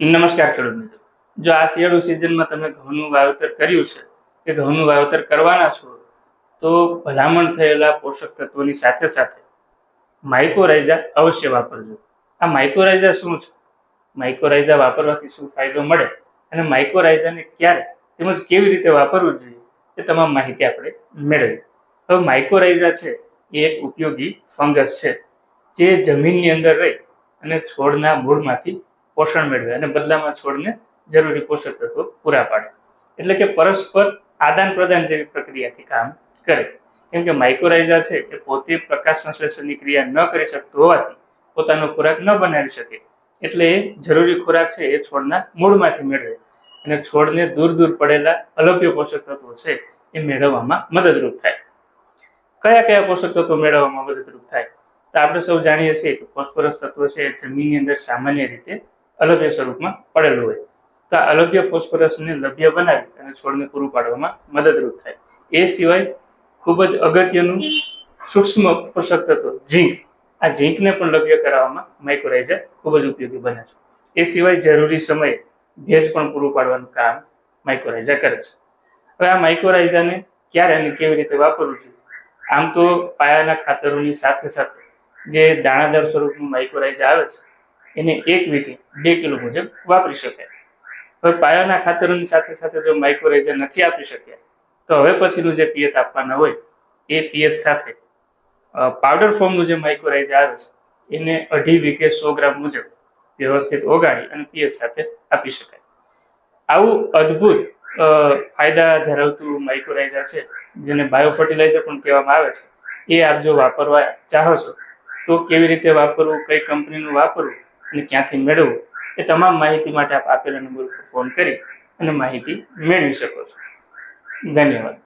નમસ્કાર ખેડૂત મિત્રો, જો આ શિયાળુ સિઝનમાં તમે ઘઉંનું વાવેતર કર્યું છે કે ઘઉંનું વાવેતર કરવાના છો તો ભલામણ થયેલા પોષક તત્વોની સાથે સાથે માઇકોરાઇઝા અવશ્ય વાપરજો. આ માઇકોરાઇઝા શું છે, માઇકોરાઇઝા વાપરવાથી શું ફાયદો મળે અને માઇકોરાઇઝાને ક્યારે તેમજ કેવી રીતે વાપરવું જોઈએ એ તમામ માહિતી આપણે મેળવી. હવે માઇકોરાઇઝા છે એ એક ઉપયોગી ફંગસ છે જે જમીનની અંદર રહી અને છોડના મૂળમાંથી પોષણ મેળવે અને બદલામાં છોડને જરૂરી પોષક તત્વો પૂરા પાડે. એટલે કે પરસ્પર આદાન પ્રદાન જેવી પ્રક્રિયાથી કામ કરે. કેમ કે માઇકોરાઇઝા છે એ પોતે પ્રકાશ સંશ્લેષણની ક્રિયા ન કરી શકતું હોવાથી પોતાનો ખોરાક ન બનાવી શકે, એટલે એ જરૂરી ખોરાક છે એ છોડના મૂળમાંથી મેળવે અને છોડને દૂર દૂર પડેલા અલભ્ય પોષક તત્વો છે એ મેળવવામાં મદદરૂપ થાય. કયા કયા પોષક તત્વો મેળવવામાં મદદરૂપ થાય? તો આપણે સૌ જાણીએ છીએ કે ફોસ્ફરસ તત્વ છે એ જમીનની અંદર સામાન્ય રીતે અલભ્ય સ્વરૂપમાં પડેલું હોય, તો આ અલભ્ય ફોસ્ફરસને લભ્ય બનાવી અને છોડને પૂરું પાડવામાં મદદરૂપ થાય. એ સિવાય ખૂબ જ અગત્યનું સૂક્ષ્મ પોષક તત્વ ઝીંક, આ ઝીંકને પણ લભ્ય કરાવવામાં માઇકોરાઇઝા ખૂબ જ ઉપયોગી બને છે. એ સિવાય જરૂરી સમયે ભેજ પણ પૂરું પાડવાનું કામ માઇકોરાઇઝા કરે છે. હવે આ માઇકોરાઇઝાને ક્યારે અને કેવી રીતે વાપરવું જોઈએ? આમ તો પાયાના ખાતરોની સાથે સાથે જે દાણાદાર સ્વરૂપનું માઇકોરાઇઝા આવે છે એને એક વીઘે 2 કિલો મુજબ વાપરી શકાય. હવે પાયાના ખાતરોની સાથે સાથે જો માઇકોરાઇઝા નથી આપી શક્યા તો હવે પછીનું જે પિયત આપવાના હોય એ પિયત સાથે પાવડર ફોર્મનું જે માઇકોરાઇઝા આવે છે એને 2.5 વીઘે 100 ગ્રામ મુજબ વ્યવસ્થિત ઓગાળી અને પિયત સાથે આપી શકાય. આવું અદ્ભુત ફાયદા ધરાવતું માઇકોરાઇઝા છે જેને બાયો ફર્ટિલાઇઝર પણ કહેવામાં આવે છે, એ આપ જો વાપરવા ચાહો છો તો કેવી રીતે વાપરવું, કઈ કંપનીનું વાપરવું અને ક્યાંથી મેળવવું એ તમામ માહિતી માટે આપ આપેલા નંબર પર ફોન કરી અને માહિતી મેળવી શકો છો. ધન્યવાદ.